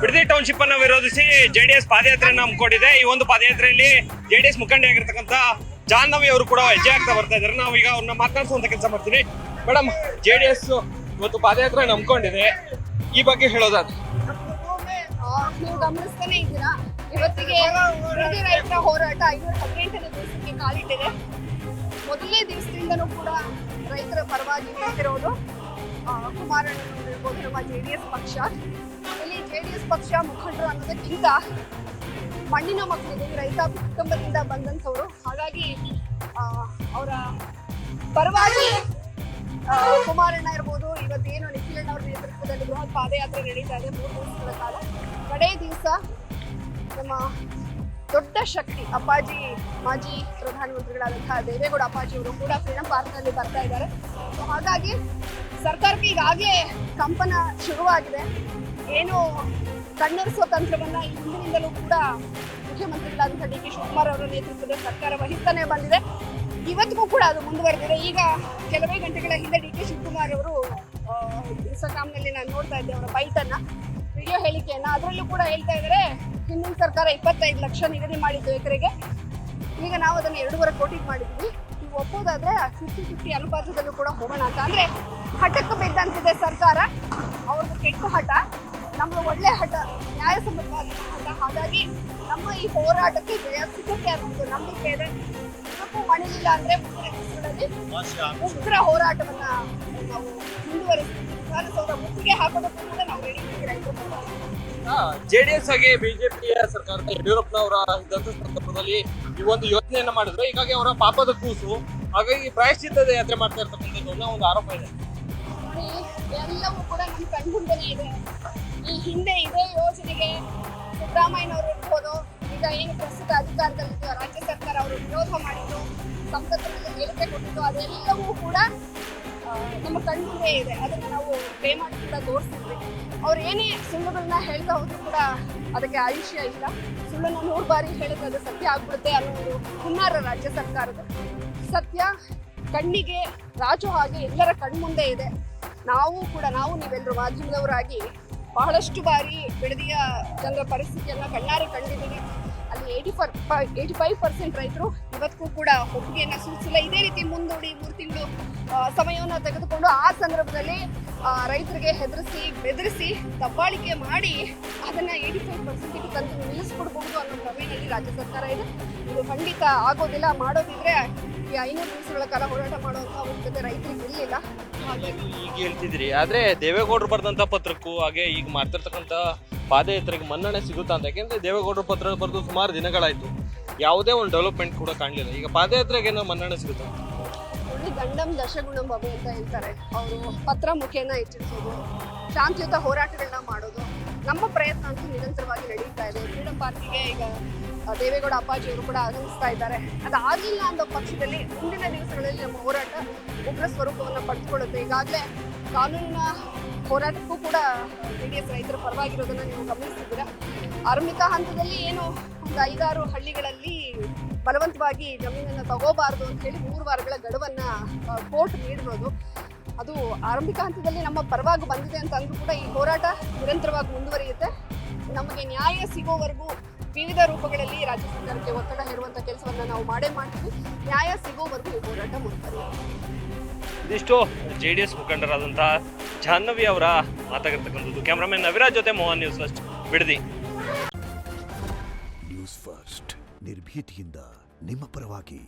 Bidadi township ಅನ್ನು ವಿರೋಧಿಸಿ JDS ಪಾದಯಾತ್ರೆಯನ್ನು ಹಮ್ಮಿಕೊಂಡಿದೆ. ಈ ಒಂದು ಪಾದಯಾತ್ರೆಯಲ್ಲಿ ಜೆಡಿಎಸ್ ಮುಖಂಡಿಯಾಗಿರ್ತಕ್ಕಂಥ ಜಾಹ್ನವಿ ಅವರು ಕೂಡ ಹೆಜ್ಜೆ ಆಗ್ತಾ ಬರ್ತಾ ಇದ್ದಾರೆ. ನಾವೀಗ ಅವ್ರನ್ನ ಮಾತನಾಡಿಸುವಂತ ಕೆಲಸ ಮಾಡ್ತೀನಿ. ಮೇಡಮ್, ಜೆಡಿಎಸ್ ಇವತ್ತು ಪಾದಯಾತ್ರೆಯನ್ನು ಹಮ್ಮಿಕೊಂಡಿದೆ, ಈ ಬಗ್ಗೆ ಹೇಳೋದಾದ್ರೆ ನೀವು ಗಮನಿಸ್ತಾನೆ ಇದ್ದೀರಾ, ಇವತ್ತಿಗೆ ಬಿಡದಿ ರೈತರ ಹೋರಾಟ 518ನೇ ದಿವಸಕ್ಕೆ ಕಾಲಿಟ್ಟಿದೆ. ಮೊದಲನೇ ದಿವಸದಿಂದನೂ ಕೂಡ ರೈತರ ಪರವಾಗಿ ನಿಂತಿರೋದು ಕುಮಾರಣ್ಣನವರು ಇರ್ಬೋದು, ನಮ್ಮ ಜೆಡಿಎಸ್ ಪಕ್ಷ. ಇಲ್ಲಿ ಜೆಡಿಎಸ್ ಪಕ್ಷ ಮುಖಂಡರು ಅನ್ನೋದಕ್ಕಿಂತ ಮಣ್ಣಿನ ಮಕ್ಕಳಿಗೆ ರೈತ ಕುಟುಂಬದಿಂದ ಬಂದಂಥವ್ರು. ಹಾಗಾಗಿ ಅವರ ಪರವಾಗಿ ಕುಮಾರಣ್ಣ ಇರ್ಬೋದು, ಇವತ್ತೇನು ನಿಖಿಲಣ್ಣ ಅವರ ನೇತೃತ್ವದಲ್ಲಿ ಬೃಹತ್ ಪಾದಯಾತ್ರೆ ನಡೀತಾ ಇದೆ 3 ದಿವಸಗಳ ಕಾಲ. ಕಡೇ ದಿವಸ ನಮ್ಮ ದೊಡ್ಡ ಶಕ್ತಿ ಅಪ್ಪಾಜಿ, ಮಾಜಿ ಪ್ರಧಾನಮಂತ್ರಿಗಳಾದಂತಹ ದೇವೇಗೌಡ ಅಪ್ಪಾಜಿ ಅವರು ಕೂಡ ಫ್ರೀಡಂ ಪಾರ್ಕ್ನಲ್ಲಿ ಬರ್ತಾ ಇದ್ದಾರೆ. ಹಾಗಾಗಿ ಸರ್ಕಾರಕ್ಕೆ ಈಗಾಗಲೇ ಕಂಪನ ಶುರುವಾಗಿದೆ. ಏನು ಕಣ್ಣೊರೆಸುವ ತಂತ್ರವನ್ನ ಈ ಹಿಂದಿನಿಂದಲೂ ಕೂಡ ಮುಖ್ಯಮಂತ್ರಿಗಳಾದಂತಹ ಡಿ ಕೆ ಶಿವಕುಮಾರ್ ಅವರ ನೇತೃತ್ವದ ಸರ್ಕಾರ ವಹಿಸ್ತಾನೆ ಬಂದಿದೆ. ಇವತ್ತಿಗೂ ಕೂಡ ಅದು ಮುಂದುವರೆದಿದೆ. ಈಗ ಕೆಲವೇ ಗಂಟೆಗಳ ಹಿಂದೆ ಡಿ ಕೆ ಶಿವಕುಮಾರ್ ಅವರು ಇನ್ಸ್ಟಾಗ್ರಾಮ್ನಲ್ಲಿ ನಾನು ನೋಡ್ತಾ ಇದ್ದೆ ಅವರ ಬೈಟನ್ನ, ವಿಡಿಯೋ ಹೇಳಿಕೆಯನ್ನ. ಅದರಲ್ಲೂ ಕೂಡ ಹೇಳ್ತಾ ಇದ್ದಾರೆ, ಹಿಂದಿನ ಸರ್ಕಾರ 25 ಲಕ್ಷ ನಿಗದಿ ಮಾಡಿದ್ದು ಎಕರೆಗೆ, ಈಗ ನಾವು ಅದನ್ನು 2.5 ಕೋಟಿಗೆ ಮಾಡಿದ್ವಿ. ನೀವು ಒಪ್ಪೋದಾದ್ರೆ 50-50 ಅನುಪಾತದಲ್ಲೂ ಕೂಡ ಹೋಗೋಣ ಅಂತ. ಅಂದ್ರೆ ಹಠಕ್ಕೆ ಬಿದ್ದಂತಿದೆ ಸರ್ಕಾರ. ಅವ್ರದ್ದು ಕೆಟ್ಟ ಹಠ, ನಮ್ದು ಒಳ್ಳೆ ಹಠ, ನ್ಯಾಯಸಮ್ಮತವಾದ ಹಠ. ಹಾಗಾಗಿ ನಮ್ಮ ಈ ಹೋರಾಟಕ್ಕೆ ಜಯ ಸಿಗುತ್ತೆ ಅನ್ನೋದು ನಂಬಿಕೆ ಇದೆ. ಇದಕ್ಕೂ ಮಣಿಲಿಲ್ಲ ಅಂದ್ರೆ ಮುಂದಿನ ದಿವಸಗಳಲ್ಲಿ ಉಗ್ರ ಹೋರಾಟವನ್ನ ನಾವು ಮುಂದುವರಿಸ್ತೀವಿ. ವಿಧಾನಸೌಧ ಮುತ್ತಿಗೆ ಹಾಕೋದಕ್ಕೂ ಕೂಡ ನಾವು ರೆಡಿ ಇದ್ದೀವಿ ರೈತರು. ಜೆಡಿಎಸ್ ಆಗಿ ಬಿಜೆಪಿಯ ಸರ್ಕಾರದ ಯಡಿಯೂರಪ್ಪನವರ ಇದ್ದಂತ ಸಂದರ್ಭದಲ್ಲಿ ಈ ಒಂದು ಯೋಜನೆಯನ್ನ ಮಾಡಿದ್ರು. ಹೀಗಾಗಿ ಅವರ ಪಾಪದ ಕೂಸು, ಹಾಗಾಗಿ ಪ್ರಾಯಶ್ಚಿತ್ತದ ಯಾತ್ರೆ ಮಾಡ್ತಾ ಇರ್ತಕ್ಕಂಥದ್ದು ಅನ್ನೋ ಒಂದು ಆರೋಪ ಇದೆ. ನೋಡಿ, ಎಲ್ಲವೂ ಕೂಡ ನಮ್ಮ ಕಣ್ಮುಂದೆನೇ ಇದೆ. ಈ ಹಿಂದೆ ಇದೇ ಯೋಜನೆಗೆ ಸಿದ್ದರಾಮಯ್ಯನವರು ಇರ್ಬೋದು, ಈಗ ಏನು ಪ್ರಸ್ತುತ ಅಧಿಕಾರದಲ್ಲಿದ್ದು ರಾಜ್ಯ ಸರ್ಕಾರ ಅವರು ವಿರೋಧ ಮಾಡಿದ್ರು, ಸಂಸತ್ತಿನಲ್ಲಿ ಹೇಳಿಕೆ ಕೊಟ್ಟಿದ್ದು, ಅದೆಲ್ಲವೂ ಕೂಡ ನಮ್ಮ ಕಣ್ಮುಂದೆ ಇದೆ. ಅದನ್ನು ನಾವು ಪೇ ಮಾಡಿ ಕೂಡ ತೋರಿಸಿದ್ವಿ. ಅವ್ರು ಏನೇ ಸುಳ್ಳುಗಳನ್ನ ಹೇಳ್ತಾ ಹೋದ್ರು ಕೂಡ ಅದಕ್ಕೆ ಆಯುಷ್ಯ ಇಲ್ಲ. ಸುಳ್ಳನ್ನು 100 ಬಾರಿ ಹೇಳಿದ್ರೆ ಅದು ಸತ್ಯ ಆಗ್ಬಿಡುತ್ತೆ ಅನ್ನೋ ಒಂದು ಹುನ್ನಾರ ರಾಜ್ಯ ಸರ್ಕಾರದ. ಸತ್ಯ ಕಣ್ಣಿಗೆ ರಾಜು ಹಾಗೆ ಎಲ್ಲರ ಕಣ್ಮುಂದೆ ಇದೆ. ನಾವು ನೀವೆಲ್ಲರೂ ಮಾಧ್ಯಮದವರಾಗಿ ಬಹಳಷ್ಟು ಬಾರಿ ಬಿಡದಿಯ ಜನರ ಪರಿಸ್ಥಿತಿಯನ್ನ ಕಣ್ಣಾರೆ ಕಂಡಿದ್ದೀವಿ. ಅಲ್ಲಿ 85% ರೈತರು ಇವತ್ತಿಗೂ ಕೂಡ ಒಪ್ಪಿಗೆಯನ್ನ ಸೂಚಿಸಿಲ್ಲ. ಇದೇ ರೀತಿ ಮುಂದೂಡಿ 3 ತಿಂಗಳು ಸಮಯವನ್ನು ತೆಗೆದುಕೊಂಡು ಆ ಸಂದರ್ಭದಲ್ಲಿ ರೈತರಿಗೆ ಹೆದರಿಸಿ ಬೆದರಿಸಿ ದಬ್ಬಾಳಿಕೆ ಮಾಡಿ ಅದನ್ನ 85% ತಂದು ನಿಲ್ಲಿಸ್ಕೊಡ್ಬಹುದು ಅನ್ನೋ ಕ್ರಮೇಣದಲ್ಲಿ ರಾಜ್ಯ ಸರ್ಕಾರ ಇದೆ. ಇದು ಖಂಡಿತ ಆಗೋದಿಲ್ಲ. ಮಾಡೋದಿದ್ರೆ ಈ 500 ದಿವಸಗಳ ಕಾಲ ಹೋರಾಟ ಮಾಡುವಂತ ಅವಶ್ಯಕತೆ ರೈತರಿಗೆ ಇರಲಿಲ್ಲ. ಈಗ ಹೇಳ್ತಿದ್ರಿ, ಆದ್ರೆ ದೇವೇಗೌಡರು ಬರೆದಂತ ಪತ್ರಕ್ಕೂ ಹಾಗೆ ಈಗ ಮಾಡ್ತಿರ್ತಕ್ಕಂಥ ಪಾದಯಾತ್ರೆಗೆ ಮನ್ನಣೆ ಸಿಗುತ್ತಾ ಅಂತ. ಯಾಕೆಂದ್ರೆ ದೇವೇಗೌಡರು ಪತ್ರ ಬರೆದು ಸುಮಾರು ದಿನಗಳಾಯ್ತು, ಯಾವುದೇ ಒಂದು ಡೆವಲಪ್ಮೆಂಟ್ ಕೂಡ ಕಾಣಲಿಲ್ಲ. ಈಗ ಪಾದಯಾತ್ರೆಗೆ ಏನೋ ಮನ್ನಣೆ ಸಿಗುತ್ತಾ? ದಂಡಂ ದಶಗುಣಂ ಭವೆ ಅಂತ ಹೇಳ್ತಾರೆ. ಅವರು ಪತ್ರ ಮುಖೇನ ಎಚ್ಚರಿಸೋದು, ಶಾಂತಿಯುತ ಹೋರಾಟಗಳನ್ನ ಮಾಡೋದು, ನಮ್ಮ ಪ್ರಯತ್ನ ಅಂತೂ ನಿರಂತರವಾಗಿ ನಡೀತಾ ಇದೆ. ಫ್ರೀಡಂ ಪಾರ್ಕಿಗೆ ಈಗ ದೇವೇಗೌಡ ಅಪ್ಪಾಜಿ ಅವರು ಕೂಡ ಆಗಮಿಸ್ತಾ ಇದ್ದಾರೆ. ಅದಾಗಲಿಲ್ಲ ಅನ್ನೋ ಪಕ್ಷದಲ್ಲಿ ಮುಂದಿನ ದಿವಸಗಳಲ್ಲಿ ನಮ್ಮ ಹೋರಾಟ ಉಗ್ರ ಸ್ವರೂಪವನ್ನು ಪಡೆದುಕೊಳ್ಳುತ್ತೆ. ಈಗಾಗಲೇ ಕಾನೂನಿನ ಹೋರಾಟಕ್ಕೂ ಕೂಡ ಜೆಡಿಎಸ್ ರೈತರ ಪರವಾಗಿರೋದನ್ನ ನೀವು ಗಮನಿಸ್ತಿದ್ದೀರಾ. ಆರಂಭಿಕ ಹಂತದಲ್ಲಿ ಏನು ಒಂದು 5-6 ಹಳ್ಳಿಗಳಲ್ಲಿ ಬಲವಂತವಾಗಿ ಜಮೀನನ್ನು ತಗೋಬಾರ್ದು ಅಂತ ಹೇಳಿ 3 ವಾರಗಳ ಗಡುವನ್ನ ಕೋರ್ಟ್ ನೀಡಿರೋದು, ಅದು ಆರಂಭಿಕ ಹಂತದಲ್ಲಿ ನಮ್ಮ ಪರವಾಗಿ ಬಂದಿದೆ ಅಂತ ಅಂದ್ರೂ ಕೂಡ ಈ ಹೋರಾಟ ನಿರಂತರವಾಗಿ ಮುಂದುವರಿಯುತ್ತೆ. ನಮಗೆ ನ್ಯಾಯ ಸಿಗೋವರೆಗೂ ವಿವಿಧ ರೂಪಗಳಲ್ಲಿ ರಾಜ್ಯ ಸರ್ಕಾರಕ್ಕೆ ಒತ್ತಡ ಹೇರುವಂತ ಕೆಲಸವನ್ನ ನಾವು ಮಾಡೇ ಮಾಡ್ತೀವಿ. ನ್ಯಾಯ ಸಿಗೋವರೆಗೂ ಈ ಹೋರಾಟ ಮುಂದುವರಿಯುತ್ತೆ. ಇದಿಷ್ಟು ಜೆಡಿಎಸ್ ಮುಖಂಡರಾದಂತಹ ಜಾಹ್ನವಿ ಅವರ ಮಾತಾಗಿರ್ತಕ್ಕಂಥದ್ದು. ಕ್ಯಾಮರಾಮನ್ ನವಿರಾಜ್ ಜೊತೆ Mohan, news first Bidadi. News first ನಿರ್ಭೀತಿಯಿಂದ ನಿಮ್ಮ ಪರವಾಗಿ.